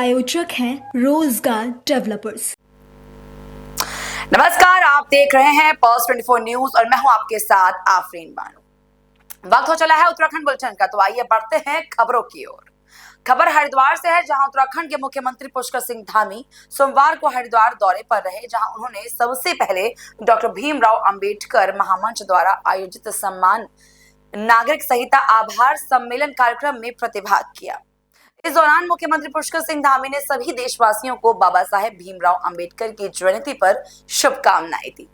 प्रायोजक हैं रोजगार डेवलपर्स। नमस्कार, आप देख रहे हैं पल्स 24 न्यूज और मैं हूं आपके साथ आफरीन बानो। वक्त हो चला है उत्तराखंड बुलेटिन का, तो आइए बढ़ते हैं खबरों की ओर। खबर हरिद्वार से है, जहां उत्तराखंड के मुख्यमंत्री पुष्कर सिंह धामी सोमवार को हरिद्वार दौरे पर रहे, जहां उन्होंने सबसे पहले डॉक्टर भीमराव अंबेडकर महामंच द्वारा आयोजित सम्मान नागरिक संहिता आभार सम्मेलन कार्यक्रम में प्रतिभाग किया। इस दौरान मुख्यमंत्री पुष्कर सिंह धामी ने सभी देशवासियों को बाबा साहेब भीमराव अंबेडकर की जयंती पर शुभकामनाएं दी।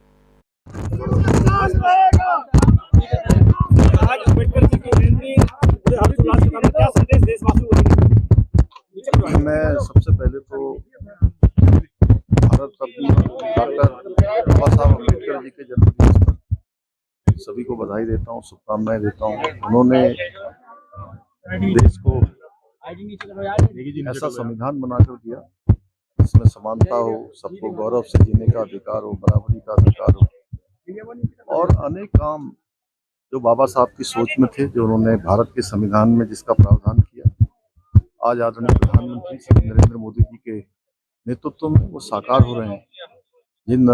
मैं सबसे पहले तो भारत रत्न डॉक्टर बाबा साहब अम्बेडकर जी के जन्मदिवस पर सभी को बधाई देता हूँ, शुभकामनाएं देता हूँ। उन्होंने देश को ऐसा संविधान बनाकर दिया जिसमें समानता हो, सबको गौरव से जीने का अधिकार हो, बराबरी का अधिकार हो, और अनेक काम जो बाबा साहब की सोच में थे, जो उन्होंने भारत के संविधान में जिसका प्रावधान किया, आज आदरणीय प्रधानमंत्री श्री नरेंद्र मोदी जी के नेतृत्व में वो साकार हो रहे हैं। जिन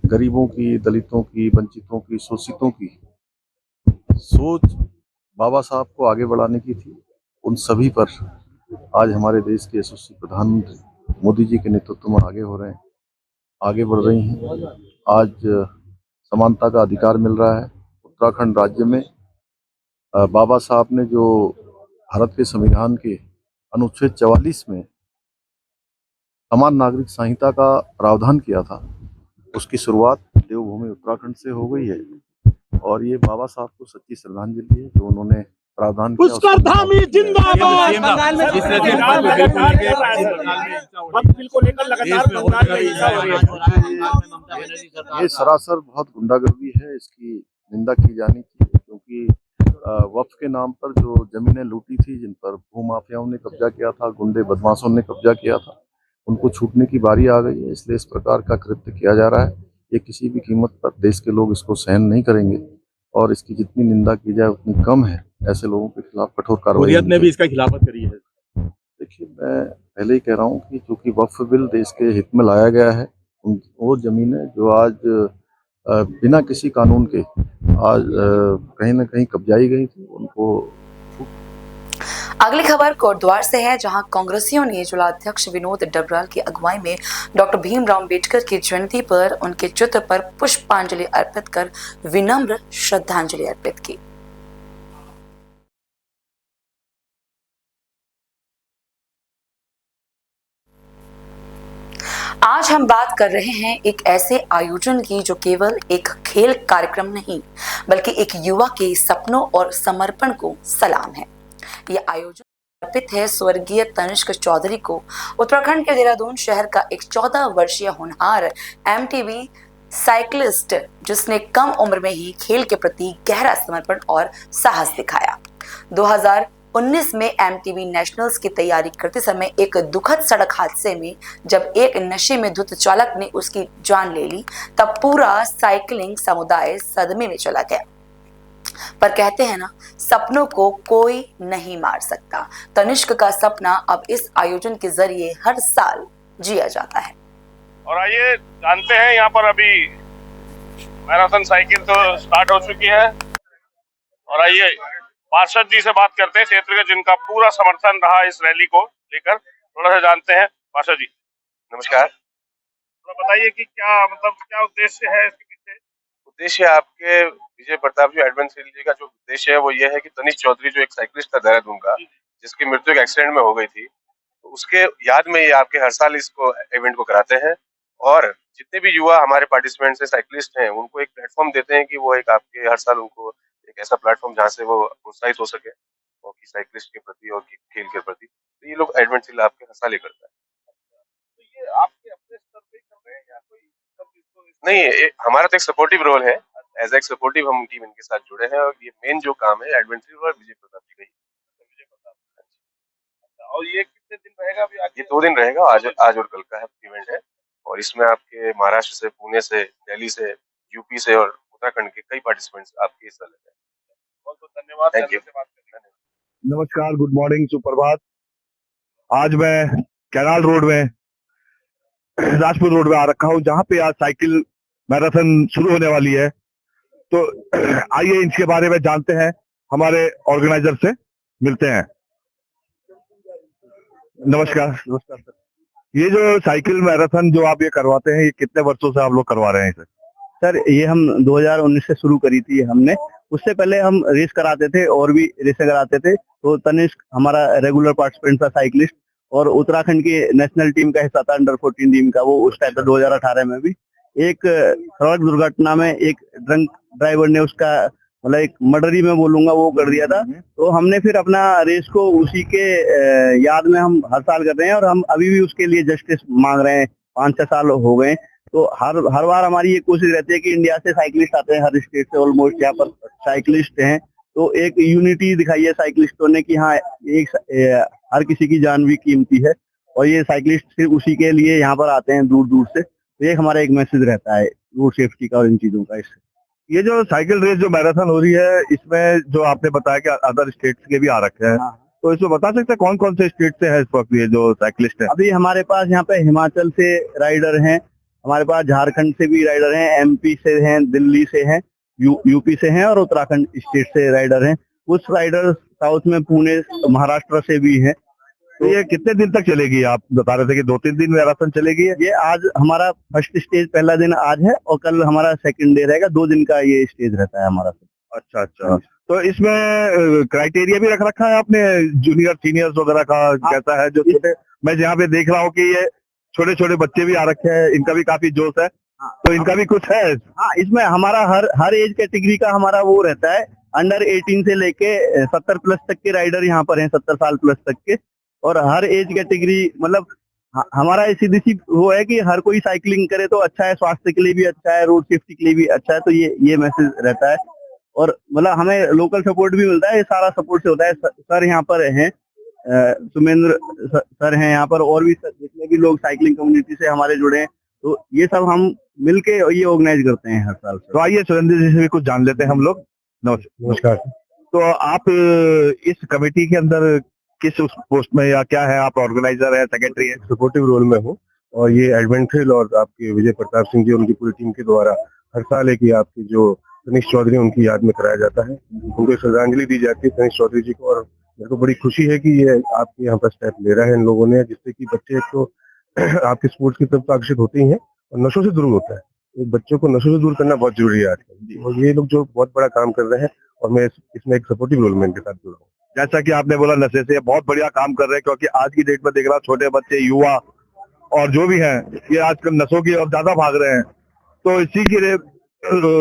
गरीबों की, दलितों की, वंचितों की, शोषितों की सोच बाबा साहब को आगे बढ़ाने की थी, उन सभी पर आज हमारे देश के यशस्वी प्रधानमंत्री मोदी जी के नेतृत्व में आगे हो रहे हैं, आगे बढ़ रही हैं। आज समानता का अधिकार मिल रहा है। उत्तराखंड राज्य में बाबा साहब ने जो भारत के संविधान के अनुच्छेद 44 में समान नागरिक संहिता का प्रावधान किया था, उसकी शुरुआत देवभूमि उत्तराखंड से हो गई है, और ये बाबा साहब को सच्ची श्रद्धांजलि है जो उन्होंने प्रावधान किया। पुष्कर धामी जिंदाबाद। ये सरासर बहुत गुंडागर्दी है, इसकी निंदा की जानी चाहिए, क्योंकि वक्फ के नाम पर जो जमीनें लूटी थी, जिन पर भूमाफियाओं ने कब्जा किया था, गुंडे बदमाशों ने कब्जा किया था, उनको छूटने की बारी आ गई है। इसलिए इस प्रकार का कृत्य किया जा रहा है। ये किसी भी कीमत पर देश के लोग इसको सहन नहीं करेंगे, और इसकी जितनी निंदा की जाए उतनी कम है। ऐसे लोगों के खिलाफ कठोर कार्रवाई। हुर्रियत ने भी इसका खिलाफत करी है। देखिए, मैं पहले ही कह रहा हूँ कि चूंकि वक्फ बिल देश के हित में लाया गया है, वो जमीनें जो आज बिना किसी कानून के आज कहीं ना कहीं कब्जाई गई थी, उनको। अगली खबर कोटद्वार से है, जहां कांग्रेसियों ने जिलाध्यक्ष विनोद डबराल की अगुवाई में डॉक्टर भीमराव अंबेडकर की जयंती पर उनके चित्र पर पुष्पांजलि अर्पित कर विनम्र श्रद्धांजलि अर्पित की। आज हम बात कर रहे हैं एक ऐसे आयोजन की जो केवल एक खेल कार्यक्रम नहीं, बल्कि एक युवा के सपनों और समर्पण को सलाम है। यह आयोजन समर्पित है स्वर्गीय तनिष्क चौधरी को, उत्तराखंड के देहरादून शहर का एक 14 वर्षीय होनहार एमटीबी साइकिलिस्ट, जिसने कम उम्र में ही खेल के प्रति गहरा समर्पण और साहस दिखाया। 2019 में एमटीबी नेशनल्स की तैयारी करते समय एक दुखद सड़क हादसे में जब एक नशे में धुत चालक ने उसकी जान ले ली, तब पूरा साइकिलिंग समुदाय सदमे में चला गया। पर कहते हैं ना, सपनों को कोई नहीं मार सकता। तनिष्क का सपना अब इस आयोजन के जरिए हर साल जिया जाता है। और आइए जानते हैं, यहाँ पर अभी मैराथन साइकिल तो स्टार्ट हो चुकी है, और आइए पार्षद जी से बात करते हैं क्षेत्र के, जिनका पूरा समर्थन रहा इस रैली को लेकर। थोड़ा सा जानते हैं पार्षद जी। नमस्कार। तो बताइए कि क्या उद्देश्य है इसके पीछे? उद्देश्य आपके विजय प्रताप जी एडवेंस रैली का जो उद्देश्य है वो ये है कि तनिष्क चौधरी जो एक साइकिलिस्ट था देहरादून का, जिसकी मृत्यु एक एक्सीडेंट में हो गई थी, तो उसके याद में ये आपके हर साल इसको इवेंट को कराते हैं, और जितने भी युवा हमारे पार्टिसिपेंट्स हैं, साइकिलिस्ट हैं, उनको एक प्लेटफॉर्म देते हैं कि वो एक आपके हर साल उनको एक ऐसा प्लेटफॉर्म जहाँ से वो प्रोत्साहित हो सके और कि साइकिलिस्ट के प्रति और खेल के प्रति। तो ये लोग एडवेंचर आपके हर साल ही करता है। तो ये आपके अपने स्तर पे कर रहे हैं या कोई नहीं, हमारा तो एक सपोर्टिव रोल है। एज एक सपोर्टिव हम टीम इनके साथ जुड़े हैं, और ये मेन जो काम है एडवेंचर और विजय प्रताप जी का ही। और ये कितने दिन रहेगा? अभी ये 2 दिन रहेगा, आज और कल का इवेंट है, और इसमें आपके महाराष्ट्र से, पुणे से, दिल्ली से, यूपी से और उत्तराखंड के कई पार्टिसिपेंट्स आपके हिस्सा ले रहे हैं। बहुत बहुत धन्यवाद। Thank you. नमस्कार, गुड मॉर्निंग, सुप्रभात। आज मैं कैनाल रोड में, राजपुर रोड में आ रखा हूँ, जहाँ पे आज साइकिल मैराथन शुरू होने वाली है। तो आइए इसके बारे में जानते हैं, हमारे ऑर्गेनाइजर से मिलते हैं। नमस्कार। नमस्कार सर। ये जो साइकिल मैराथन जो आप ये करवाते हैं, ये कितने वर्षों से आप लोग करवा रहे हैं इसे? सर ये हम 2019 से शुरू करी थी हमने। उससे पहले हम रेस कराते थे और भी रेसें कराते थे। तो तनिष्क हमारा रेगुलर पार्टिसिपेंट था साइकिलिस्ट, और उत्तराखंड की नेशनल टीम का हिस्सा था, अंडर 14 टीम का। वो उस टाइम 2018 में भी एक सड़क दुर्घटना में एक ड्रंक ड्राइवर ने उसका मतलब एक मर्डरी में बोलूंगा वो कर दिया था। तो हमने फिर अपना रेस को उसी के याद में हम हर साल कर रहे हैं, और हम अभी भी उसके लिए जस्टिस मांग रहे हैं। 5-6 साल हो गए। तो हर बार हमारी ये कोशिश रहती है कि इंडिया से साइकिलिस्ट आते हैं, हर स्टेट से ऑलमोस्ट यहाँ पर साइकिलिस्ट हैं। तो एक यूनिटी दिखाई है साइकिलिस्टों ने कि हाँ हर किसी की जान भी कीमती है, और ये साइकिलिस्ट सिर्फ उसी के लिए यहाँ पर आते हैं दूर दूर से। तो ये हमारा एक मैसेज रहता है रोड सेफ्टी का और इन चीजों का। इससे ये जो साइकिल रेस जो मैराथन हो रही है, इसमें जो आपने बताया कि अदर स्टेट्स के भी आ रखे हैं, तो इसमें बता सकते हैं कौन कौन से स्टेट से है इस वक्त ये जो साइकिलिस्ट है? अभी हमारे पास यहाँ पे हिमाचल से राइडर हैं, हमारे पास झारखंड से भी राइडर हैं, एमपी से हैं, दिल्ली से हैं, यूपी से हैं, और उत्तराखंड स्टेट से राइडर हैं। कुछ राइडर साउथ में पुणे महाराष्ट्र से भी हैं। तो ये कितने दिन तक चलेगी? आप बता रहे थे कि 2-3 दिन मैराथन चलेगी। ये आज हमारा फर्स्ट स्टेज पहला दिन आज है, और कल हमारा सेकंड डे रहेगा। 2 दिन का ये स्टेज रहता है हमारा। अच्छा अच्छा। तो इसमें क्राइटेरिया भी रख रखा है आपने, जूनियर सीनियर्स वगैरह का कैसा है? जो छोटे, मैं यहाँ पे देख रहा हूँ कि ये छोटे छोटे बच्चे भी आ रखे हैं, इनका भी काफी जोश है। तो इनका भी कुछ है? हाँ, इसमें हमारा हर एज कैटेगरी का हमारा वो रहता है। अंडर 18 से लेके 70 प्लस तक के राइडर यहाँ पर हैं, 70 साल प्लस तक के। और हर एज कैटेगरी मतलब हमारा सीधी सी वो है कि हर कोई साइकिलिंग करे तो अच्छा है, स्वास्थ्य के लिए भी अच्छा है, रोड सेफ्टी के लिए भी अच्छा है। तो ये मैसेज रहता है। और मतलब हमें लोकल सपोर्ट भी मिलता है, ये सारा सपोर्ट से होता है। सर यहाँ पर हैं, सुमेंद्र सर हैं यहाँ पर, और भी जितने भी लोग साइकिलिंग कम्युनिटी से हमारे जुड़े हैं। तो ये सब हम मिलके ये ऑर्गेनाइज करते हैं हर साल। तो आइए सुरेंद्र जी से भी कुछ जान लेते हैं हम लोग। नमस्कार। तो आप इस कमेटी के अंदर किस उस पोस्ट में या क्या है? आप ऑर्गेनाइजर है, सेक्रेटरी है? सपोर्टिव रोल में हूँ, और ये एडवेंट्रिल और आपके विजय प्रताप सिंह जी उनकी पूरी टीम के द्वारा हर साल एक आपकी जो तनिष्क चौधरी उनकी याद में कराया जाता है, उनको श्रद्धांजलि दी जाती है तनिष्क चौधरी जी को। और मेरे को बड़ी खुशी है कि ये आपके यहाँ पर स्टेप ले रहे हैं इन लोगों ने, जिससे कि बच्चे एक तो आपके स्पोर्ट्स की तरफ आकर्षित होते ही हैं, और नशों से दूर होता है। एक बच्चों को नशों से दूर करना बहुत जरूरी है आजकल, और ये लोग जो बहुत बड़ा काम कर रहे हैं, और मैं इसमें एक सपोर्टिव रोल में इनके साथ जुड़ा हूँ। जैसा कि आपने बोला नशे से बहुत बढ़िया काम कर रहे हैं, क्योंकि आज की डेट में देख रहा हूँ छोटे बच्चे, युवा और जो भी हैं, ये आजकल नशों की ओर ज्यादा भाग रहे हैं। तो इसी के लिए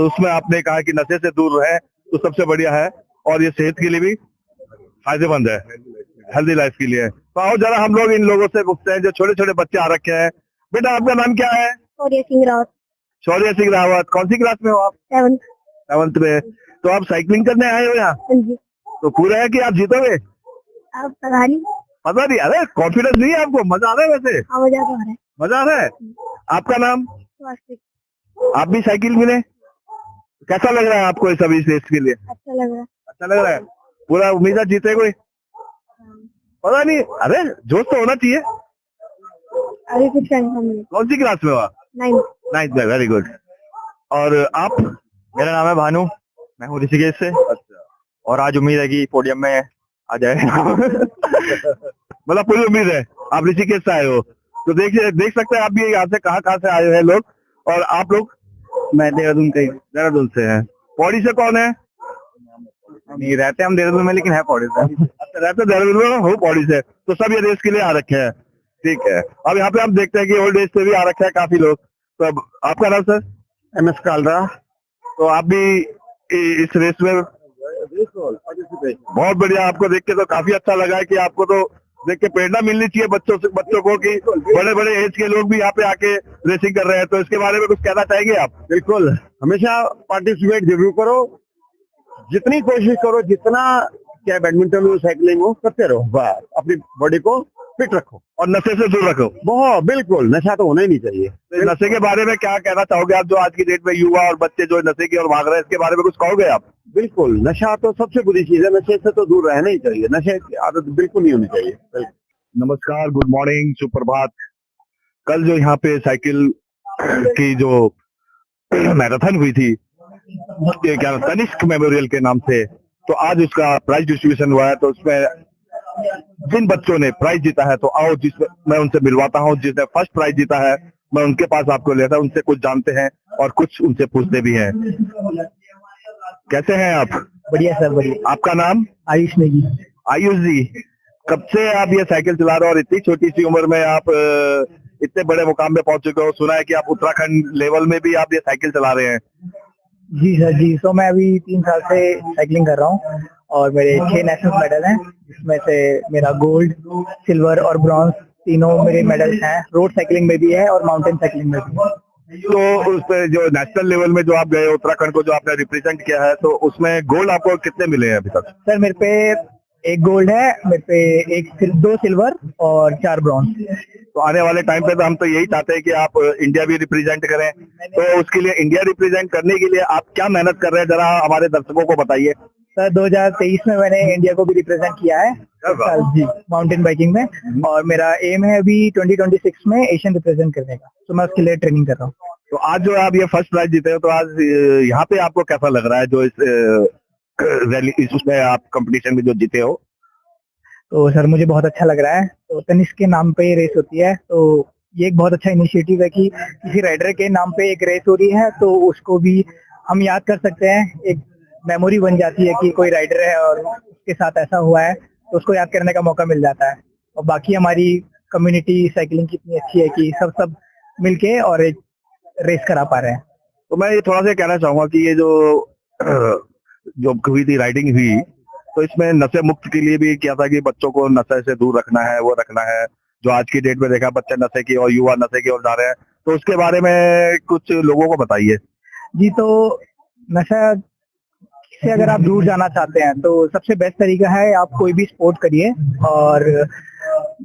उसमें आपने कहा कि नशे से दूर रहे तो सबसे बढ़िया है, और ये सेहत के लिए भी फायदेमंद है, हेल्दी लाइफ के लिए। तो आओ जरा हम लोग इन लोगों से पूछते हैं जो छोटे छोटे बच्चे आ रखे हैं। बेटा आपका नाम क्या है? शौर्य सिंह रावत। शौर्य सिंह रावत। कौन सी क्लास में हो आप? 7th में। तो आप साइकिलिंग करने आए हो यहाँ? तो पूरा है कि आप जीतोगे? आप पता नहीं। अरे कॉन्फिडेंस नहीं है आपको? मजा आ रहा है वैसे? हाँ, मजा तो आ रहा है। मजा आ रहा है। आपका नाम? आप भी साइकिल मिले? कैसा लग रहा है आपको इस अभी रेस के लिए? अच्छा लग रहा है। अच्छा लग रहा है। पूरा उम्मीद है जीते कोई? पता नहीं। अरे जोश तो होना चाहिए। अभी कुछ नहीं। कौन सी क्लास में हो आप? 9th में। Very good. और आप? मेरा नाम है भानु, मैं हूँ ऋषिकेश से। अच्छा। और आज उम्मीद है कि पोडियम में आ जाए। मतलब पूरी उम्मीद है। आप ऋषिकेश से आए हो, तो देख सकते हैं आप भी यहाँ से कहाँ से आए हैं लोग। और आप लोग? मैं देहरादून से हैं। पौड़ी से कौन है? नहीं रहते हम देहरादून में, लेकिन है पौड़ी से। अच्छा, रहते देहरादून में हो, पौड़ी से। तो सब ये रेस के लिए आ रखे हैं। ठीक है। अब यहाँ पे हम देखते हैं कि ओल्ड एज से भी आ रखे हैं काफी लोग। तो अब आपका नाम सर? MS कालरा। तो आप भी इस रेस में? बहुत बढ़िया। आपको देख के तो काफी अच्छा लगा है कि आपको तो देख के प्रेरणा मिलनी चाहिए बच्चों को कि बड़े बड़े एज के लोग भी यहाँ पे आके रेसिंग कर रहे हैं। तो इसके बारे में कुछ कहना चाहेंगे आप? बिल्कुल, हमेशा पार्टिसिपेट जरूर करो, जितनी कोशिश करो, जितना चाहे बैडमिंटन हो साइकिलिंग हो करते रहो, बस अपनी बॉडी को फिट रखो और नशे से दूर रखो। बहुत बिल्कुल, नशा तो होना ही नहीं चाहिए। तो नशे के बारे में क्या कहना चाहोगे आप, जो आज की डेट में युवा और बच्चे जो नशे की ओर भाग रहे हैं, इसके बारे में कुछ कहोगे आप? बिल्कुल, नशा तो सबसे बुरी चीज है, नशे से तो दूर रहना ही चाहिए, नशे की आदत बिल्कुल नहीं होनी चाहिए। नमस्कार, गुड मॉर्निंग, सुप्रभात। कल जो यहाँ पे साइकिल की जो मैराथन हुई थी, ये क्या तनिष्क मेमोरियल के नाम से, तो आज उसका प्राइज डिस्ट्रीब्यूशन हुआ है। तो उसमें जिन बच्चों ने प्राइज जीता है, तो आओ मैं उनसे मिलवाता हूँ। जिसने फर्स्ट प्राइज जीता है, मैं उनके पास आपको लेता हूँ। उनसे कुछ जानते हैं और कुछ उनसे पूछते भी हैं। कैसे हैं आप? बढ़िया सर, बढ़िया। आपका नाम? आयुष नेगी। आयुष जी, कब से आप ये साइकिल चला रहे हो और इतनी छोटी सी उम्र में आप इतने बड़े मुकाम पे पहुंच चुके हो? सुना है कि आप उत्तराखंड लेवल में भी आप ये साइकिल चला रहे हैं। जी सर, जी। तो मैं अभी 3 साल से साइकिलिंग कर रहा हूँ और मेरे 6 नेशनल मेडल हैं, जिसमें से मेरा गोल्ड, सिल्वर और ब्रॉन्ज तीनों मेरे मेडल्स हैं। रोड साइकिलिंग में भी है और माउंटेन साइकिलिंग में भी है। तो उस पे जो नेशनल लेवल में जो आप गए, उत्तराखंड को जो आपने रिप्रेजेंट किया है, तो उसमें गोल्ड आपको कितने मिले हैं अभी तक? सर मेरे पे 1 गोल्ड है, मेरे पे 2 सिल्वर और 4 ब्रॉन्ज। तो आने वाले टाइम पे तो हम तो यही चाहते हैं कि आप इंडिया भी रिप्रेजेंट करें। तो उसके लिए, इंडिया रिप्रेजेंट करने के लिए आप क्या मेहनत कर रहे हैं, जरा हमारे दर्शकों को बताइए। सर 2023 में मैंने इंडिया को भी रिप्रेजेंट किया है जी, माउंटेन बाइकिंग में। और मेरा एम है अभी 2026 में एशियन रिप्रेजेंट करने का, तो मैं उसके लिए ट्रेनिंग कर रहा हूँ। तो आज जो आप ये फर्स्ट प्राइज जीते हो, तो आज यहाँ पे आपको कैसा लग रहा है, जो इस रैली, उसमें आप कंपटीशन में जो जीते हो? तो सर मुझे बहुत अच्छा लग रहा है। तो तनिष्क के नाम पे रेस होती है, तो ये एक बहुत अच्छा इनिशिएटिव है कि किसी राइडर के नाम पे एक रेस हो रही है, तो उसको भी हम याद कर सकते हैं। एक मेमोरी बन जाती है कि कोई राइडर है और उसके साथ ऐसा हुआ है, तो उसको याद करने का मौका मिल जाता है। और बाकी हमारी कम्युनिटी साइकिलिंग कितनी अच्छी है कि सब मिलके और एक रेस करा पा रहे हैं। तो मैं ये थोड़ा सा कहना चाहूंगा कि ये जो हुई थी, राइडिंग हुई, तो इसमें नशे मुक्त के लिए भी किया था कि बच्चों को नशे से दूर रखना है, वो रखना है। जो आज की डेट में देखा, बच्चे नशे की और युवा नशे की ओर जा रहे हैं, तो उसके बारे में कुछ लोगों को बताइए। जी, तो नशा से अगर आप दूर जाना चाहते हैं, तो सबसे बेस्ट तरीका है आप कोई भी स्पोर्ट करिए और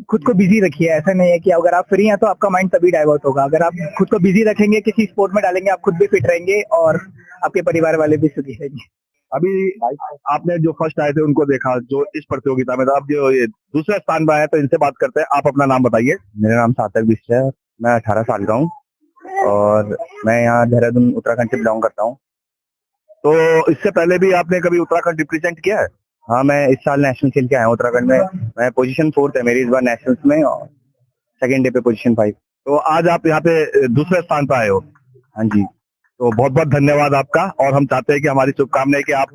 खुद को बिजी रखिए। ऐसा नहीं है कि अगर आप फ्री हैं तो आपका माइंड तभी डाइवर्ट होगा। अगर आप खुद को बिजी रखेंगे, किसी स्पोर्ट में डालेंगे, आप खुद भी फिट रहेंगे और आपके परिवार वाले भी सुखी रहेंगे। अभी आपने जो फर्स्ट आए थे उनको देखा, जो इस प्रतियोगिता में था, अब जो ये दूसरे स्थान पर आए, तो इनसे बात करते हैं। आप अपना नाम बताइए। मेरा नाम सार्थक बिष्ट है, मैं 18 साल का हूँ और मैं यहाँ देहरादून उत्तराखंड से बिलोंग करता हूँ। तो इससे पहले भी आपने कभी उत्तराखंड रिप्रेजेंट किया है? हाँ, मैं इस साल नेशनल खेल के आया हूँ उत्तराखंड में। मैं पोजीशन 4th है मेरी इस बार नेशनल्स में और सेकेंड डे पे पोजीशन 5। तो आज आप यहाँ पे दूसरे स्थान पर आए हो? हाँ जी। तो बहुत बहुत धन्यवाद आपका, और हम चाहते हैं कि हमारी शुभकामनाएं कि आप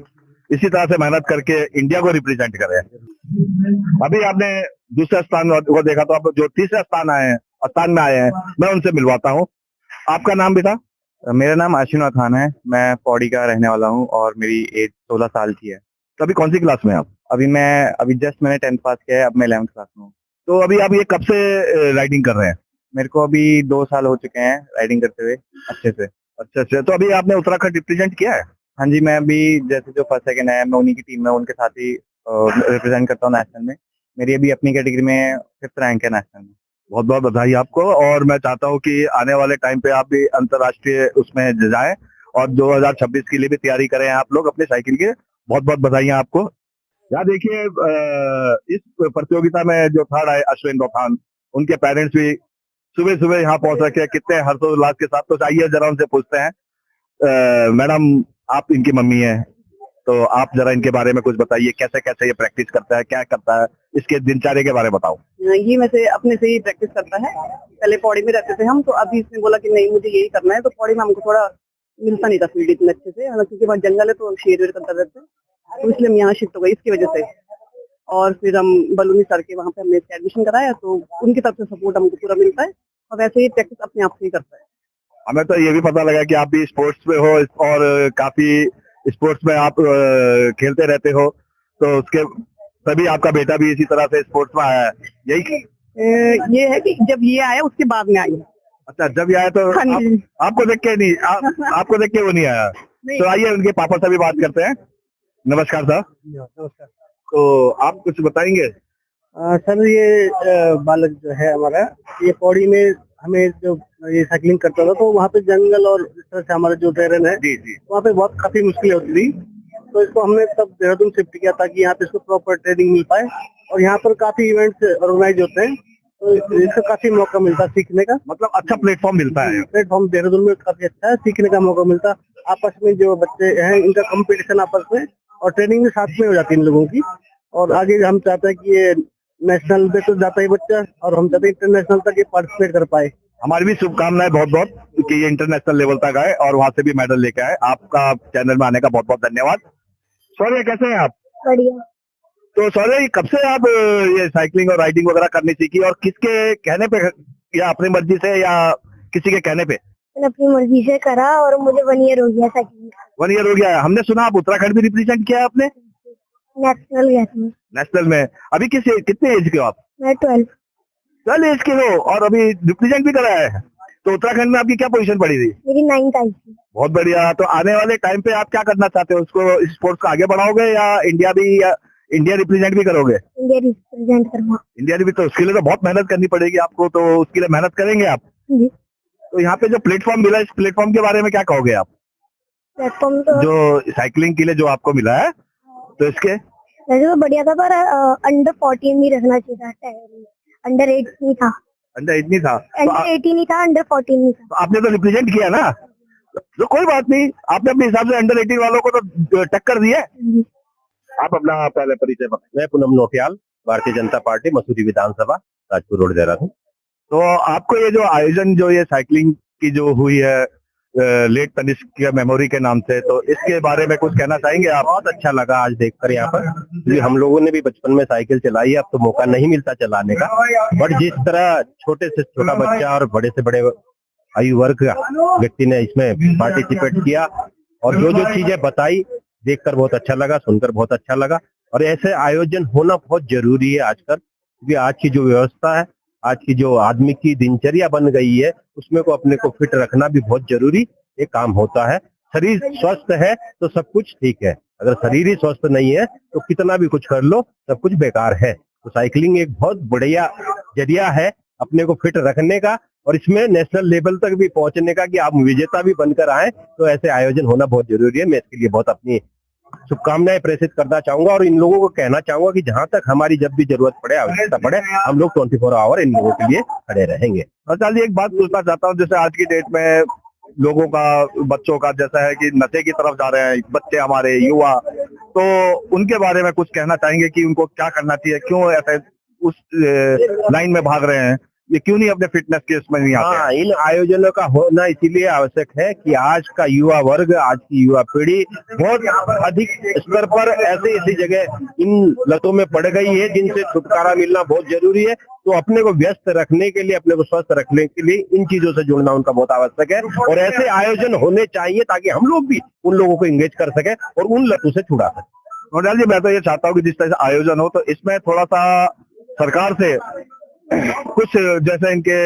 इसी तरह से मेहनत करके इंडिया को रिप्रेजेंट करें। अभी आपने दूसरा स्थान को देखा, तो आप जो तीसरा स्थान में आए हैं, मैं उनसे मिलवाता हूँ। आपका नाम भी था? मेरा नाम आशीनुर खान है, मैं पौड़ी का रहने वाला हूँ और मेरी एज 16 साल की है। तो अभी कौन सी क्लास में आप? अभी जस्ट मैंने 10th पास किया है, अब मैं 11th क्लास में हूँ। तो अभी आप ये कब से राइडिंग कर रहे हैं? मेरे को अभी 2 साल हो चुके हैं राइडिंग करते हुए अच्छे से। अच्छा। तो अभी आपने उत्तराखंड रिप्रेजेंट किया है? हाँ जी, मैं अभी जैसे जो फर्स्ट सेकंड है, मैं उन्हीं की टीम में उनके साथ ही रिप्रेजेंट करता हूँ नेशनल में। मेरी अभी अपनी कैटेगरी में 5th रैंक है नेशनल में। बहुत बहुत बधाई आपको, और मैं चाहता हूँ कि आने वाले टाइम पे आप भी अंतर्राष्ट्रीय उसमें जाएं और 2026 के लिए भी तैयारी करें आप लोग अपने साइकिल के। बहुत बहुत बधाइयां आपको। यार देखिए, इस प्रतियोगिता में जो थर्ड आए अश्विन रोखान, उनके पेरेंट्स भी सुबह सुबह यहाँ पहुंच रखे हैं, कितने हर्षोल्लास के साथ। तो आइए जरा उनसे पूछते हैं। मैडम, आप इनकी मम्मी है, तो आप जरा इनके बारे में कुछ बताइए। कैसे कैसे ये प्रैक्टिस करता है, क्या करता है, इसके दिनचर्या के बारे में बताओ। ये वैसे अपने से ही प्रैक्टिस करता है। पहले पौड़ी में रहते थे हम, तो अभी इसने बोला कि नहीं मुझे यही करना है, तो पौड़ी में हमको थोड़ा मिलता नहीं था फील्ड इतने अच्छे से, क्योंकि वहाँ जंगल है तो शेर वेर करता रहते, तो इसलिए हम यहाँ शिफ्ट हो गए इसकी वजह से। और फिर हम बलूनी सर के वहाँ पे हमने एडमिशन कराया, तो उनकी तरफ से सपोर्ट हमको पूरा मिलता है और वैसे ही प्रैक्टिस अपने आप से ही करता है। हमें तो ये भी पता लगा कि आप भी स्पोर्ट्स में हो और काफी स्पोर्ट्स में आप खेलते रहते हो, तो उसके तभी आपका बेटा भी इसी तरह से स्पोर्ट्स में आया है, यही? ये है कि जब ये आया उसके बाद में आई। अच्छा, जब ये आया तो आपको देख के नहीं, आपको देख के वो नहीं आया। तो आइए उनके पापा से भी बात करते हैं। नमस्कार सर। नमस्कार। तो आप कुछ बताएंगे? सर ये बालक जो है हमारा, ये पौड़ी में हमें जो ये साइकिलिंग करता था, तो वहाँ पे जंगल और इस तरह से हमारा जो टेरेन है, वहाँ पे बहुत काफी मुश्किलें होती थी। तो इसको हमने तब देहरादून शिफ्ट किया ताकि यहाँ पे इसको प्रॉपर ट्रेनिंग मिल पाए और यहाँ पर काफी इवेंट्स ऑर्गेनाइज होते हैं, तो इसका काफी मौका मिलता है सीखने का। मतलब अच्छा प्लेटफॉर्म मिलता है। प्लेटफॉर्म देहरादून में काफी अच्छा है, सीखने का मौका मिलता है। आपस में जो बच्चे हैं इनका कंपटीशन आपस में और ट्रेनिंग भी साथ में हो जाती है इन लोगों की। और आगे हम चाहते हैं कि ये नेशनल पे तो जाता ही बच्चा, और हम चाहते हैं इंटरनेशनल तक ये पार्टिसिपेट कर पाए। हमारी भी शुभकामनाएं बहुत बहुत कि ये इंटरनेशनल लेवल तक आए और वहां से भी मेडल लेके आए। आपका चैनल में आने का बहुत बहुत धन्यवाद। शौर्य, कैसे हैं आप? बढ़िया। तो शौर्य, कब से आप ये साइकिलिंग और राइडिंग वगैरह करनी सीखी, और किसके कहने पे, या अपनी मर्जी से या किसी के कहने पे? मैंने अपनी मर्जी से करा और मुझे 1 ईयर हो गया साइकिलिंग का। 1 ईयर हो गया है। हमने सुना आप उत्तराखंड भी रिप्रेजेंट किया है आपने? नेशनल गया था। नेशनल में अभी कितने एज के हो आप? मैं 12 एज के हो और अभी रिप्रेजेंट भी कराया है। तो उत्तराखंड में आपकी क्या पोजीशन पड़ी थी? मेरी 9th आई थी। बहुत बढ़िया। तो आने वाले टाइम पे आप क्या करना चाहते हो? उसको, स्पोर्ट्स को आगे बढ़ाओगे या इंडिया रिप्रेजेंट भी करोगे? इंडिया रिप्रेजेंट करना। इंडिया भी, तो उसके लिए तो बहुत मेहनत करनी पड़ेगी आपको, तो उसके लिए मेहनत करेंगे आप? जी। तो यहाँ पे जो प्लेटफॉर्म मिला, इस प्लेटफॉर्म के बारे में क्या कहोगे आप? प्लेटफॉर्म तो जो साइकिलिंग के लिए जो आपको मिला है, तो इसके वैसे तो बढ़िया था, पर अंडर 14 भी रखना चाहिए था। अंडर 8 नहीं था। अंडर 8 नहीं था? अंडर 18 नहीं था, अंडर 14 नहीं था। तो आपने तो रिप्रेजेंट किया ना, तो कोई बात नहीं, आपने अपने हिसाब से अंडर 18 वालों को तो टक्कर दी है। आप अपना पहले परिचय बताएं। मैं पूनम नोटियाल, भारतीय जनता पार्टी, मसूरी विधानसभा, राजपुर रोड, देहरादून। तो आपको ये जो आयोजन, जो ये साइकिलिंग की जो हुई है लेट तनिष्क की मेमोरी के नाम से, तो इसके बारे में कुछ कहना चाहेंगे आप? बहुत अच्छा लगा आज देखकर यहाँ पर, क्योंकि हम लोगों ने भी बचपन में साइकिल चलाई है, अब तो मौका नहीं मिलता चलाने का। बट जिस तरह छोटे से छोटा बच्चा और बड़े से बड़े आयु वर्ग का व्यक्ति ने इसमें पार्टिसिपेट किया और जो जो चीजें बताई, देखकर बहुत अच्छा लगा, सुनकर बहुत अच्छा लगा। और ऐसे आयोजन होना बहुत जरूरी है आजकल, क्योंकि आज की जो व्यवस्था है, आज की जो आदमी की दिनचर्या बन गई है, उसमें को अपने को फिट रखना भी बहुत जरूरी एक काम होता है। शरीर स्वस्थ है तो सब कुछ ठीक है, अगर शरीर ही स्वस्थ नहीं है तो कितना भी कुछ कर लो, सब कुछ बेकार है। तो साइकिलिंग एक बहुत बढ़िया जरिया है अपने को फिट रखने का, और इसमें नेशनल लेवल तक भी पहुंचने का, कि आप विजेता भी बनकर आए। तो ऐसे आयोजन होना बहुत जरूरी है। मैं इसके लिए बहुत अपनी शुभकामनाएं प्रेषित करना चाहूंगा और इन लोगों को कहना चाहूंगा कि जहां तक हमारी जब भी जरूरत पड़े, आवश्यकता पड़े, हम लोग 24 आवर इन लोगों के लिए खड़े रहेंगे। और चलिए, एक बात पूछना चाहता हूँ, जैसे आज की डेट में लोगों का, बच्चों का जैसा है कि नशे की तरफ जा रहे हैं बच्चे, हमारे युवा, तो उनके बारे में कुछ कहना चाहेंगे कि उनको क्या करना चाहिए, क्यों ऐसे उस लाइन में भाग रहे हैं, ये क्यों नहीं अपने फिटनेस के उसमें नहीं आते? हाँ, इन आयोजनों का होना इसीलिए आवश्यक है कि आज का युवा वर्ग, आज की युवा पीढ़ी बहुत अधिक स्तर पर ऐसी जगह इन लतों में पड़ गई है जिनसे छुटकारा मिलना बहुत जरूरी है। तो अपने को व्यस्त रखने के लिए, अपने को स्वस्थ रखने के लिए इन चीजों से जुड़ना उनका बहुत आवश्यक है, और ऐसे आयोजन होने चाहिए ताकि हम लोग भी उन लोगों को एंगेज कर सके और उन लतों से छुड़ा सके। नोटियाल जी, मैं तो ये चाहता हूँ कि जिस तरह से आयोजन हो, तो इसमें थोड़ा सा सरकार से कुछ, जैसे इनके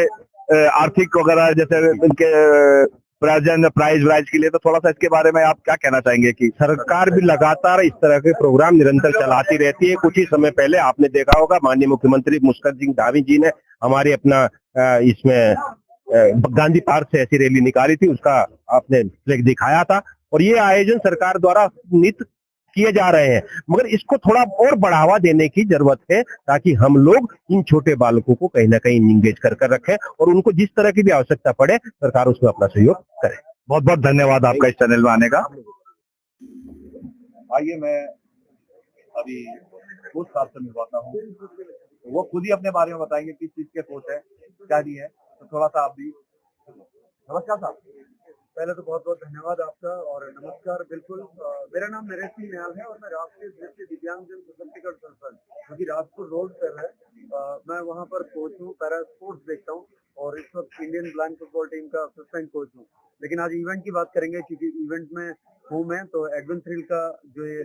आर्थिक वगैरह, जैसे इनके प्राइज वाइज के लिए, तो थोड़ा सा इसके बारे में आप क्या कहना चाहेंगे? कि सरकार भी लगातार इस तरह के प्रोग्राम निरंतर चलाती रहती है। कुछ ही समय पहले आपने देखा होगा, माननीय मुख्यमंत्री मुस्कुर सिंह धामी जी ने हमारे अपना इसमें गांधी पार्क से ऐसी रैली निकाली थी, उसका आपने फ्लैग दिखाया था। और ये आयोजन सरकार द्वारा नित किए जा रहे हैं, मगर इसको थोड़ा और बढ़ावा देने की जरूरत है, ताकि हम लोग इन छोटे बालकों को कहीं ना कहीं इंगेज कर रखें और उनको जिस तरह की भी आवश्यकता पड़े, सरकार उसमें अपना सहयोग करे। बहुत बहुत धन्यवाद आपका इस चैनल में आने का। आइए, मैं अभी कोच साहब से मिलवाता हूँ, तो वो खुद ही अपने बारे में बताएंगे किस चीज के कोच है, क्या नहीं है। तो थोड़ा सा आप भी। नमस्कार साहब। पहले तो बहुत बहुत धन्यवाद आपका और नमस्कार। बिल्कुल, मेरा नाम नरेश सिंह निहाल है और मैं राष्ट्रीय दृष्टि दिव्यांगजन सशक्तिकरण संस्थान जो कि राजपुर रोड पर है, मैं वहां पर कोच हूँ, पैरा स्पोर्ट्स देखता हूँ और इस वक्त इंडियन ब्लाइंड फुटबॉल टीम का असिस्टेंट कोच हूँ। लेकिन आज इवेंट की बात करेंगे, क्योंकि इवेंट में हूँ मैं, तो एडवन थ्रिल का जो ये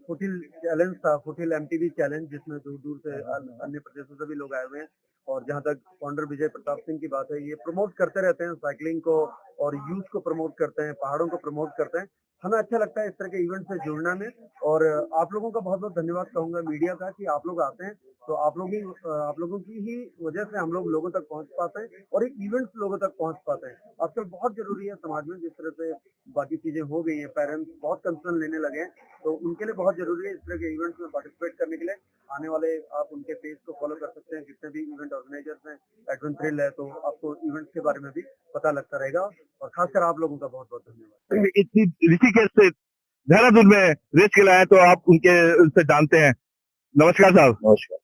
फुटहिल चैलेंज था, फुटहिल एमटीबी चैलेंज, जिसमें दूर दूर से अन्य प्रदेशों से भी लोग आए हुए हैं। और जहां तक फाउंडर विजय प्रताप सिंह की बात है, ये प्रमोट करते रहते हैं साइकिलिंग को और यूथ को प्रमोट करते हैं, पहाड़ों को प्रमोट करते हैं। हमें अच्छा लगता है इस तरह के इवेंट से जुड़ने में। और आप लोगों का बहुत बहुत धन्यवाद कहूंगा मीडिया का कि आप लोग आते हैं तो आप लोगों की ही वजह से हम लोग लोगों तक पहुंच पाते हैं और ये इवेंट्स लोगों तक पहुंच पाते हैं। आजकल बहुत जरूरी है समाज में, जिस तरह से बाकी चीजें हो गई हैं, पेरेंट्स बहुत कंसर्न लेने लगे हैं, तो उनके लिए बहुत जरूरी है इस तरह के इवेंट्स में पार्टिसिपेट करने के लिए। आने वाले आप उनके पेज को फॉलो कर सकते हैं, जितने भी इवेंट ऑर्गेनाइजर्स हैं, एडवेंचरल है, तो आपको इवेंट्स के बारे में भी पता लगता रहेगा। और खासकर आप लोगों का बहुत बहुत धन्यवाद। ऋषिकेश से देहरादून में रेस के लिए आए तो आप उनसे जानते हैं। नमस्कार साहब। नमस्कार।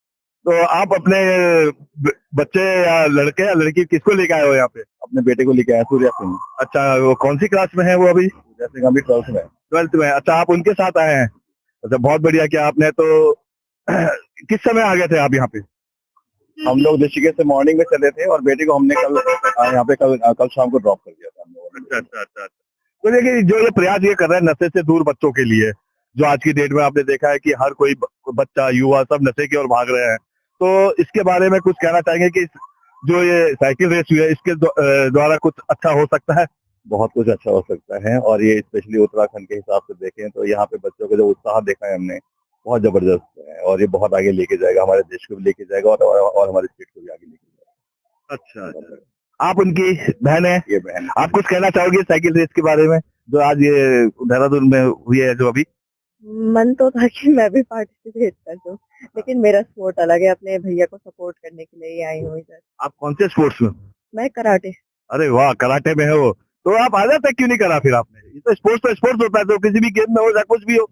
तो आप अपने बच्चे या लड़के या लड़की किसको लेके आए हो यहाँ पे? अपने बेटे को लेके आया सूर्या सिंह। अच्छा, वो कौन सी क्लास में है वो अभी? सूर्या सिंह अभी 12th में है। 12th में। अच्छा, आप उनके साथ आए हैं। अच्छा, बहुत बढ़िया किया आपने। तो किस समय आ गए थे आप यहाँ पे? हम लोग ऋषिकेश से मॉर्निंग में चले थे और बेटे को हमने यहाँ पे कल शाम को ड्रॉप कर दिया था हम लोगों ने। अच्छा। तो देखिए, जो ये प्रयास ये कर रहे हैं नशे से दूर बच्चों के लिए, जो आज की डेट में आपने देखा है कि हर कोई बच्चा युवा सब नशे की ओर भाग रहे हैं, तो इसके बारे में कुछ कहना चाहेंगे कि जो ये साइकिल रेस हुई है इसके द्वारा कुछ अच्छा हो सकता है? बहुत कुछ अच्छा हो सकता है। और ये स्पेशली उत्तराखंड के हिसाब से देखें तो यहाँ पे बच्चों का जो उत्साह देखा है हमने, बहुत जबरदस्त है और ये बहुत आगे लेके जाएगा, हमारे देश को भी लेके जाएगा और हमारे स्टेट को भी आगे लेके जाएगा। अच्छा। आप उनकी बहन है? ये बहन। आप कुछ कहना चाहोगे साइकिल रेस के बारे में जो आज ये देहरादून में हुई है जो अभी? मन तो था कि मैं भी पार्टिसिपेट कर दूं, लेकिन मेरा स्पोर्ट अलग है, अपने भैया को सपोर्ट करने के लिए ही आई हूँ इधर। आप कौन से स्पोर्ट्स में? मैं कराटे। अरे वाह, कराटे में है वो। तो आप आ जाते क्यों नहीं करा फिर आपने? ये तो स्पोर्ट्स होता है, तो किसी भी गेम में हो चाहे कुछ भी हो,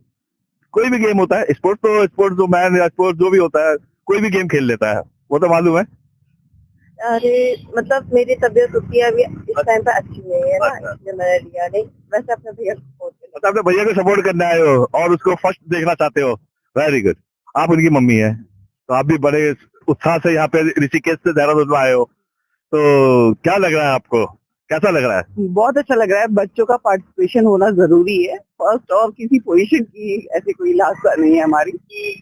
कोई भी गेम होता है। स्पोर्ट्स जो मैन या स्पोर्ट्स जो भी होता है, कोई भी गेम खेल लेता है, वो तो मालूम है। अरे मतलब मेरी तबीयत उतनी अभी इस टाइम पे अच्छी नहीं है ना, इसलिए मैंने लिया नहीं। वैसे अपने भैया को सपोर्ट करना। तो अपने भैया को सपोर्ट करने आए हो और उसको फर्स्ट देखना चाहते हो। Very good. आप उनकी मम्मी है, तो आप भी बड़े उत्साह से यहाँ पे ऋषिकेश से देहरादून में आए हो, तो क्या लग रहा है आपको? कैसा लग रहा है? बहुत अच्छा लग रहा है। बच्चों का पार्टिसिपेशन होना जरूरी है फर्स्ट, और किसी पोजीशन की ऐसी कोई लालसा नहीं है हमारी।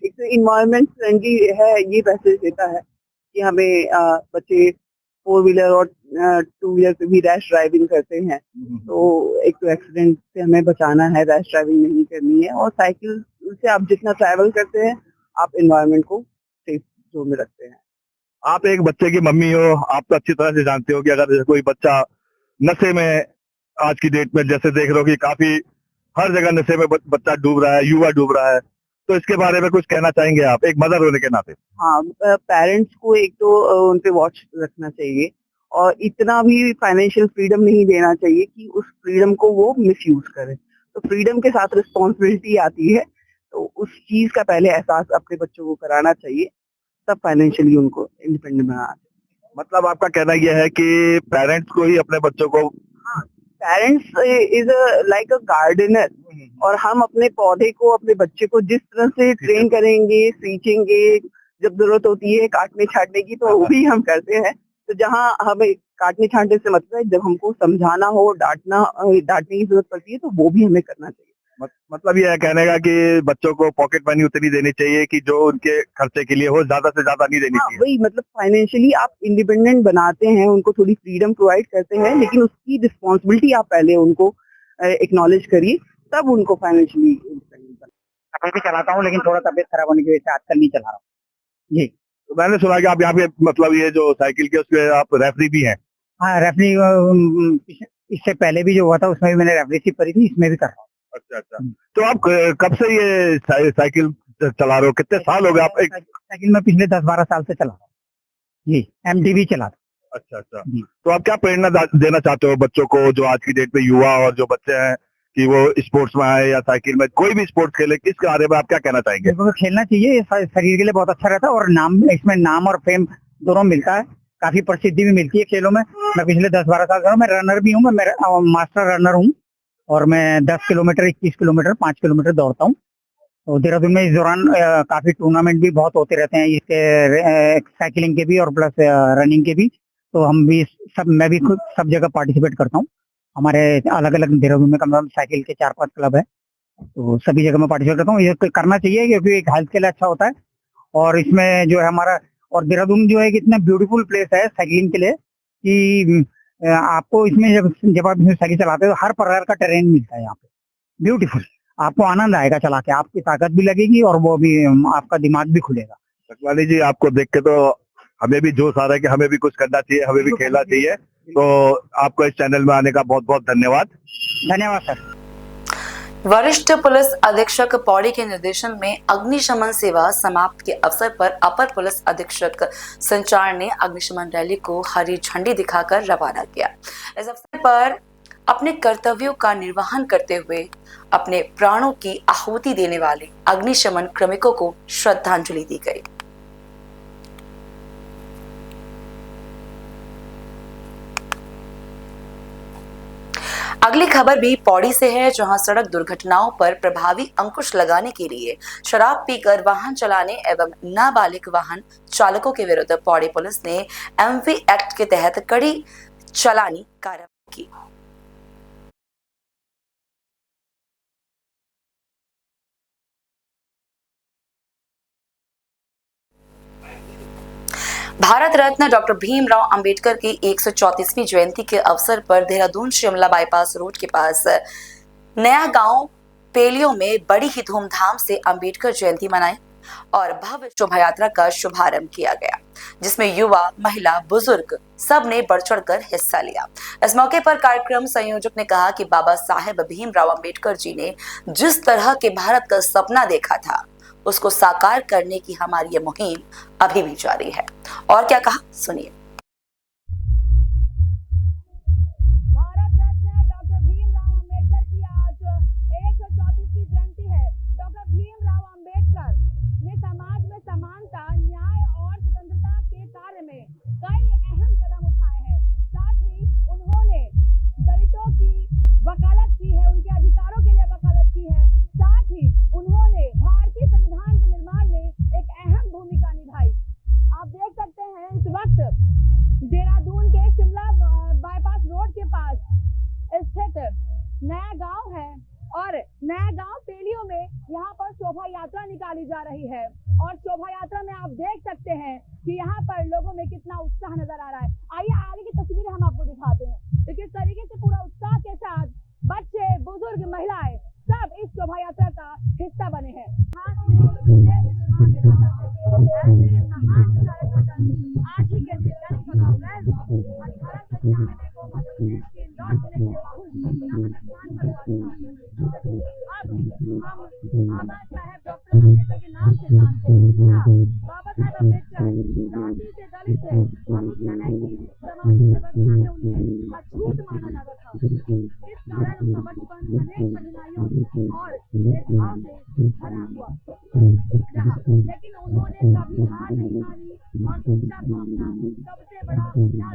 एक तो इन्वायरमेंट फ्रेंडली है, ये मैसेज देता है कि हमें बच्चे 4 व्हीलर और 2 व्हीलर पे भी रैश ड्राइविंग करते हैं, तो एक तो एक्सीडेंट से हमें बचाना है, रैश ड्राइविंग नहीं करनी है। और साइकिल से आप जितना ट्रैवल करते हैं आप एनवायरनमेंट को सेफ जोन में रखते हैं। आप एक बच्चे की मम्मी हो, आप तो अच्छी तरह से जानते हो कि अगर जैसे कोई बच्चा नशे में आज की डेट में जैसे देख रहे हो कि काफी हर जगह नशे में बच्चा डूब रहा है, युवा डूब रहा है, तो इसके बारे में कुछ कहना चाहेंगे आप एक मदर होने के नाते? हाँ, पेरेंट्स को एक तो उन पे वॉच रखना चाहिए और इतना भी फाइनेंशियल फ्रीडम नहीं देना चाहिए कि उस फ्रीडम को वो मिसयूज करे। तो फ्रीडम के साथ रिस्पॉन्सिबिलिटी आती है, तो उस चीज का पहले एहसास अपने बच्चों को कराना चाहिए, तब फाइनेंशियली उनको इंडिपेंडेंट बनाना चाहिए। मतलब आपका कहना यह है कि पेरेंट्स को ही अपने बच्चों को, parents is like a gardener, और हम अपने पौधे को, अपने बच्चे को जिस तरह से ट्रेन करेंगे, सींचेंगे, जब जरूरत होती है काटने छाटने की तो वो भी हम करते हैं। तो जहाँ हमें काटने छाटने से मतलब है जब हमको समझाना हो, डांटने की जरूरत पड़ती है, तो वो भी हमें करना चाहिए। मतलब ये कहने का कि बच्चों को पॉकेट मनी उतनी देनी चाहिए कि जो उनके खर्चे के लिए हो, ज्यादा से ज्यादा नहीं देनी चाहिए। वही मतलब फाइनेंशियली आप इंडिपेंडेंट बनाते हैं, उनको थोड़ी फ्रीडम प्रोवाइड करते हैं, लेकिन उसकी रिस्पॉन्सिबिलिटी आप पहले उनको एक्नॉलेज करिए, तब उनको फाइनेंशियली इंडिपेंडेंट बनाए। अभी भी चलाता हूँ, लेकिन थोड़ा तबियत खराब होने की वजह से आजकल नहीं चला रहा हूँ जी। तो मैंने सुना कि आप यहाँ पे मतलब ये जो साइकिल के उसके आप रेफरी भी हैं? हाँ, रेफरी इससे पहले भी जो हुआ था उसमें भी मैंने रेफरीशिप करी थी, इसमें भी कर रहा हूँ। अच्छा। तो आप कब से ये साइकिल चला रहे हो? कितने साल हो गए आप? साइकिल में पिछले 10-12 साल से चला रहा हूँ जी, MTV चला था। अच्छा। तो आप क्या प्रेरणा देना चाहते हो बच्चों को, जो आज की डेट में युवा और जो बच्चे हैं, कि वो स्पोर्ट्स में आए या साइकिल में कोई भी स्पोर्ट्स खेले, किसके बारे में आप क्या कहना चाहेंगे? खेलना चाहिए, ये शरीर के लिए बहुत अच्छा रहता है और इसमें नाम और फेम दोनों मिलता है, काफी प्रसिद्धि भी मिलती है खेलों में। मैं पिछले 10-12 साल से मैं रनर भी हूँ, मैं मास्टर रनर हूँ और मैं 10 किलोमीटर, 21 किलोमीटर, 5 किलोमीटर दौड़ता हूँ। तो देहरादून में इस दौरान काफी टूर्नामेंट भी बहुत होते रहते हैं, इसके साइकिलिंग के भी और प्लस रनिंग के भी। तो हम भी मैं भी खुद सब जगह पार्टिसिपेट करता हूँ। हमारे अलग अलग देहरादून में कम से कम साइकिल के 4-5 क्लब है, तो सभी जगह में पार्टिसिपेट करता हूँ। ये करना चाहिए क्योंकि एक हेल्थ के लिए अच्छा होता है और इसमें जो है हमारा, और देहरादून जो है कि इतना ब्यूटीफुल प्लेस है साइकिलिंग के लिए कि आपको इसमें जब आप इसमें साइकिल चलाते हो हर प्रकार का टेरेन मिलता है यहाँ पे। ब्यूटीफुल। आपको आनंद आएगा चला के, आपकी ताकत भी लगेगी और वो भी आपका दिमाग भी खुलेगा। सकलानी जी, आपको देख के तो हमें भी जोश आ रहा है कि हमें भी कुछ करना चाहिए, हमें भी खेलना चाहिए। तो आपको इस चैनल में आने का बहुत बहुत धन्यवाद। धन्यवाद सर। वरिष्ठ पुलिस अधीक्षक पौड़ी के निर्देशन में अग्निशमन सेवा समाप्त के अवसर पर अपर पुलिस अधीक्षक संचार ने अग्निशमन रैली को हरी झंडी दिखाकर रवाना किया। इस अवसर पर अपने कर्तव्यों का निर्वहन करते हुए अपने प्राणों की आहुति देने वाले अग्निशमन क्रमिकों को श्रद्धांजलि दी गई। अगली खबर भी पौड़ी से है, जहां सड़क दुर्घटनाओं पर प्रभावी अंकुश लगाने के लिए शराब पीकर वाहन चलाने एवं नाबालिग वाहन चालकों के विरुद्ध पौड़ी पुलिस ने एमवी एक्ट के तहत कड़ी चालानी कार्रवाई की। भारत रत्न डॉक्टर भीमराव अंबेडकर की 134वीं जयंती के अवसर पर देहरादून शिमला बाईपास रोड के पास नया गांव पेलियो में बड़ी ही धूमधाम से अंबेडकर जयंती मनाई और भव्य शोभा यात्रा का शुभारंभ किया गया, जिसमें युवा, महिला, बुजुर्ग सब ने बढ़ चढ़कर हिस्सा लिया। इस मौके पर कार्यक्रम संयोजक ने कहा कि बाबा साहेब भीमराव अंबेडकर जी ने जिस तरह के भारत का सपना देखा था, उसको साकार करने की हमारी ये मुहिम अभी भी जारी है। और क्या कहा, सुनिए। भारत रत्न डॉक्टर भीमराव अंबेडकर की आज 134वीं जयंती है। डॉक्टर भीमराव अंबेडकर ने समाज में समानता, न्याय और स्वतंत्रता के कार्य में कई अहम कदम उठाए हैं। साथ ही उन्होंने दलितों की वकालत की है, उनके अधिकारों के लिए वकालत की है। साथ ही उन्होंने भारतीय संविधान के निर्माण में एक अहम भूमिका निभाई। आप देख सकते हैं इस वक्त देहरादून के शिमला बाईपास रोड के पास स्थित नया गांव है और नया गांव पेलियो में यहाँ पर शोभा यात्रा निकाली जा रही है और शोभा यात्रा में आप देख सकते हैं कि यहाँ पर लोगों में कितना उत्साह नजर आ रहा है। आइए आगे की तस्वीरें हम आपको दिखाते हैं। तो किस तरीके से पूरा उत्साह के साथ बच्चे, बुजुर्ग, महिलाएं सब इस शोभा यात्रा का हिस्सा बने हैं। लेकिन उन्होंने कभी हार नहीं मानी और शिक्षा को अपना सबसे बड़ा हथियार बनाया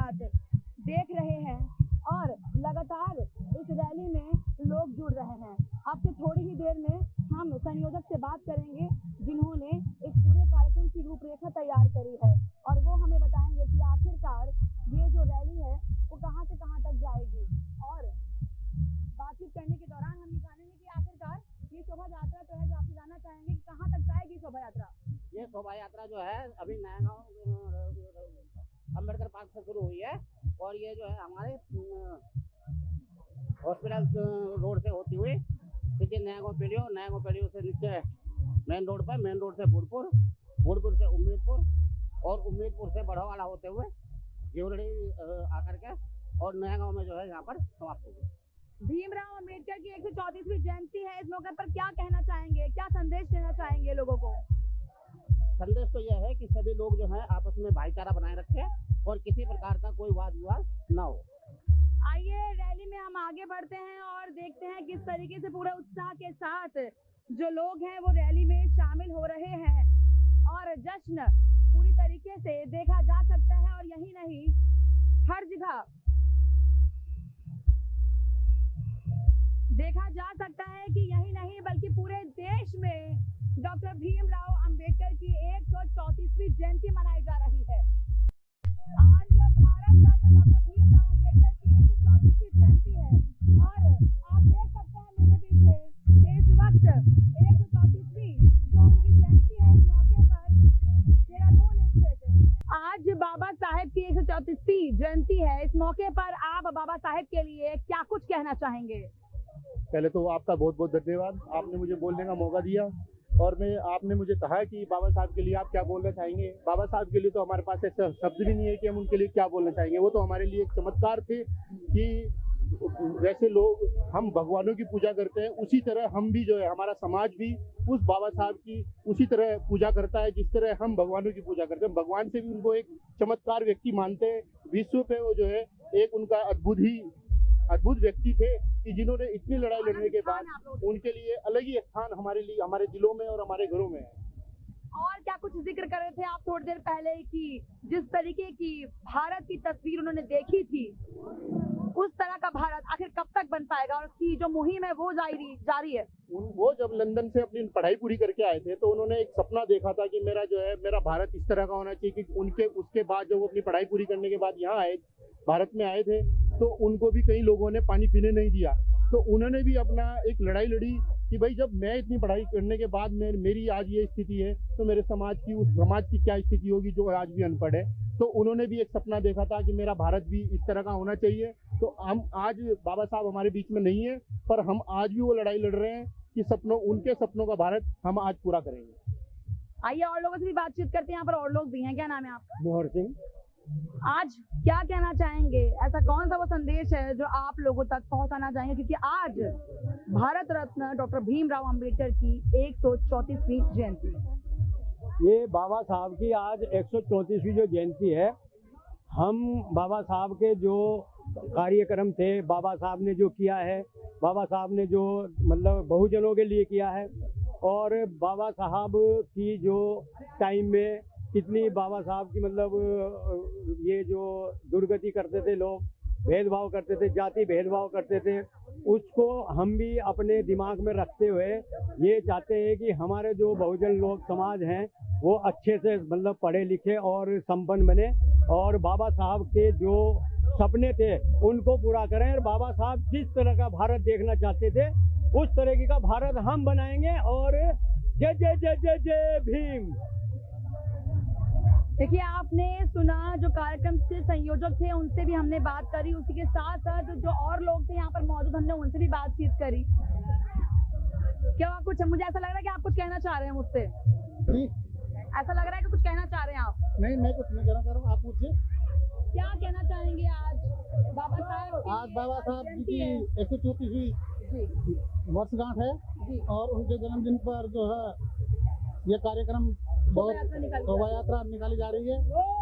साथ देख रहे हैं और लगातार इस रैली में लोग जुड़ रहे हैं। आपसे थोड़ी ही देर में हम संयोजक से बात करेंगे जिन्होंने इस पूरे कार्यक्रम की रूपरेखा तैयार करी है और वो हमें बताएंगे कि आखिरकार ये जो रैली है वो कहां से कहां तक जाएगी। और बातचीत करने के दौरान हम ये जानेंगे कि आखिरकार ये शोभा यात्रा जो है जो आप जानना चाहेंगे कि कहां तक जाएगी शोभा यात्रा। ये शोभा यात्रा जो है अभी नया गाँव अम्बेडकर पार्क से शुरू हुई है और ये जो है हमारे हॉस्पिटल रोड से होती हुई सीधे नया गाँव पेड़ियो से नीचे मेन रोड से भूलपुर से उम्मीदपुर और उम्मीदपुर से बढ़वाड़ा होते हुए जेवरड़ी आकर के और नया गाँव में जो है यहाँ पर समाप्त होगी। भीमराव अंबेडकर की 134वीं जयंती है, इस मौके पर क्या कहना चाहेंगे, क्या संदेश देना चाहेंगे लोगों को? संदेश तो यह है कि सभी लोग जो है आपस में भाईचारा बनाए रखें और किसी प्रकार का कोई वाद विवाद न हो। आइए रैली में हम आगे बढ़ते हैं और देखते हैं किस तरीके से पूरे उत्साह के साथ जो लोग हैं वो रैली में शामिल हो रहे हैं और जश्न पूरी तरीके से देखा जा सकता है। और यही नहीं, हर जगह देखा जा सकता है कि यही नहीं बल्कि पूरे देश में डॉक्टर भीमराव अंबेडकर की 134वीं जयंती मनाई जा रही है। आज भारत रत्न डॉक्टर भीमराव अंबेडकर की 134वीं जयंती है और आप देख सकते हैं मेरे पीछे इस वक्त 134वीं जो उनकी जयंती है, इस मौके पर देहरादून स्थित आज बाबा साहेब की 134वीं जयंती है। इस मौके पर आप बाबा साहेब के लिए क्या कुछ कहना चाहेंगे? पहले तो आपका बहुत बहुत धन्यवाद, आपने मुझे बोलने का मौका दिया और आपने मुझे कहा कि बाबा साहब के लिए आप क्या बोलना चाहेंगे। बाबा साहब के लिए तो हमारे पास ऐसा शब्द भी नहीं है कि हम उनके लिए क्या बोलना चाहेंगे। वो तो हमारे लिए एक चमत्कार थे कि जैसे लोग हम भगवानों की पूजा करते हैं उसी तरह हम भी जो है, हमारा समाज भी उस बाबा साहब की उसी तरह पूजा करता है जिस तरह हम भगवानों की पूजा करते हैं। भगवान से भी उनको एक चमत्कार व्यक्ति मानते हैं। विश्व पे वो जो है एक उनका अद्भुत व्यक्ति थे कि जिन्होंने इतनी लड़ाई लड़ने के बाद उनके लिए अलग ही स्थान हमारे लिए, हमारे दिलों में और हमारे घरों में है। और क्या कुछ जिक्र कर रहे थे आप थोड़ी देर पहले कि जिस तरीके की भारत की तस्वीर उन्होंने देखी थी, उस तरह का भारत आखिर कब तक बन पाएगा और उसकी जो मुहिम है वो जारी है। वो जब लंदन से अपनी पढ़ाई पूरी करके आए थे तो उन्होंने एक सपना देखा था कि मेरा भारत इस तरह का होना चाहिए कि उसके बाद जब वो अपनी पढ़ाई पूरी करने के बाद यहाँ आए, भारत में आए थे, तो उनको भी कई लोगों ने पानी पीने नहीं दिया। तो उन्होंने भी अपना एक लड़ाई लड़ी कि भाई जब मैं इतनी पढ़ाई करने के बाद मेरी आज ये स्थिति है तो मेरे समाज की क्या स्थिति होगी जो आज भी अनपढ़ है। तो उन्होंने भी एक सपना देखा था कि मेरा भारत भी इस तरह का होना चाहिए। तो हम आज बाबा साहब हमारे बीच में नहीं है, पर हम आज भी वो लड़ाई लड़ रहे हैं कि उनके सपनों का भारत हम आज पूरा करेंगे। आइए और लोगों से भी बातचीत करते हैं। यहाँ पर और लोग भी हैं। क्या नाम है आपका? मोहर सिंह। आज क्या कहना चाहेंगे? ऐसा कौन सा वो संदेश है जो आप लोगों तक पहुंचाना चाहेंगे, क्योंकि आज भारत रत्न डॉक्टर भीमराव अंबेडकर की 134वीं जयंती है। ये बाबा साहब की आज 134वीं जो जयंती है, हम बाबा साहब के जो कार्यक्रम थे, बाबा साहब ने जो किया है, बाबा साहब ने जो मतलब बहुजनों के लिए किया है, और बाबा साहब की जो टाइम में कितनी बाबा साहब की मतलब ये जो दुर्गति करते थे लोग, भेदभाव करते थे, जाति भेदभाव करते थे, उसको हम भी अपने दिमाग में रखते हुए ये चाहते हैं कि हमारे जो बहुजन लोग समाज हैं वो अच्छे से मतलब पढ़े लिखे और संपन्न बने और बाबा साहब के जो सपने थे उनको पूरा करें। और बाबा साहब जिस तरह का भारत देखना चाहते थे उस तरह का भारत हम बनाएंगे। और जय जय जय जय जय भीम। देखिए, आपने सुना जो कार्यक्रम के संयोजक थे उनसे भी हमने बात करी, उसी के साथ साथ जो और लोग थे यहाँ पर मौजूद हमने उनसे भी बातचीत करी। क्या कुछ मुझे ऐसा लग रहा है कि आप कुछ कहना चाह रहे हैं मुझसे? ऐसा लग रहा है कि कुछ कहना चाह रहे हैं आप? नहीं, मैं कुछ नहीं कहना चाह रहा हूँ, आप पूछिए। क्या कहना चाहेंगे आज बाबा साहब? आज बाबा साहब जी की 134वीं वर्षगांठ है और उनके जन्मदिन पर जो है ये कार्यक्रम बहुत शोभा यात्रा निकाली जा रही है।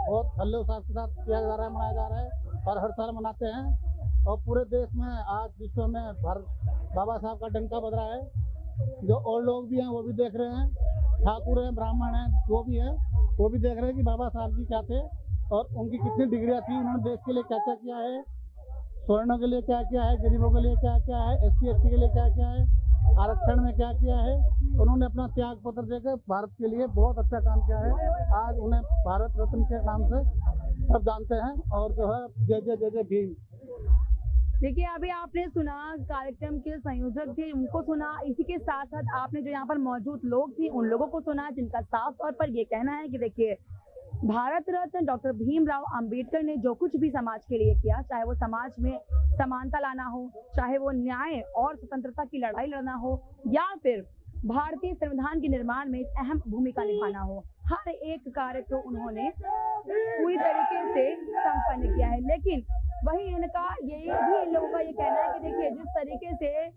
बहुत हल्लोल्लास के साथ किया जा रहा है, मनाया जा रहा है और हर साल मनाते हैं। और पूरे देश में आज विश्व में बाबा साहब का डंका बज रहा है। जो और लोग भी हैं वो भी देख रहे हैं, ठाकुर हैं, ब्राह्मण हैं, वो भी है, वो भी देख रहे हैं कि बाबा साहब जी क्या थे और उनकी कितनी डिग्रियां थी, उन्होंने देश के लिए क्या क्या किया है, स्वर्णों के लिए क्या क्या है, गरीबों के लिए क्या क्या है, SC/ST के लिए क्या क्या है, आरक्षण में क्या किया है। उन्होंने अपना त्याग पत्र देकर भारत के लिए बहुत अच्छा काम किया है। आज उन्हें भारत रत्न के नाम से सब जानते हैं और जो है जय जय जय जय भीम। देखिए, अभी आपने सुना कार्यक्रम के संयोजक थे, उनको सुना, इसी के साथ साथ आपने जो यहाँ पर मौजूद लोग थे उन लोगों को सुना, जिनका साफ तौर पर ये कहना है कि देखिए, भारत रत्न डॉक्टर भीमराव अंबेडकर ने जो कुछ भी समाज के लिए किया, चाहे वो समाज में समानता लाना हो, चाहे वो न्याय और स्वतंत्रता की लड़ाई लड़ना हो, या फिर भारतीय संविधान के निर्माण में एक अहम भूमिका निभाना हो, हर एक कार्य को उन्होंने पूरी तरीके से संपन्न किया है। लेकिन वही इनका ये भी इन लोगों का ये कहना है कि देखिए, जिस तरीके से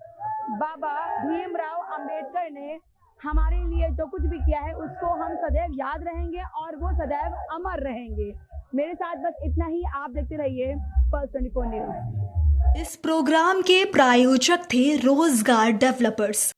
बाबा भीमराव अंबेडकर ने हमारे लिए जो कुछ भी किया है उसको हम सदैव याद रहेंगे और वो सदैव अमर रहेंगे। मेरे साथ बस इतना ही, आप देखते रहिए पल्स 24 न्यूज। इस प्रोग्राम के प्रायोजक थे रोजगार डेवलपर्स।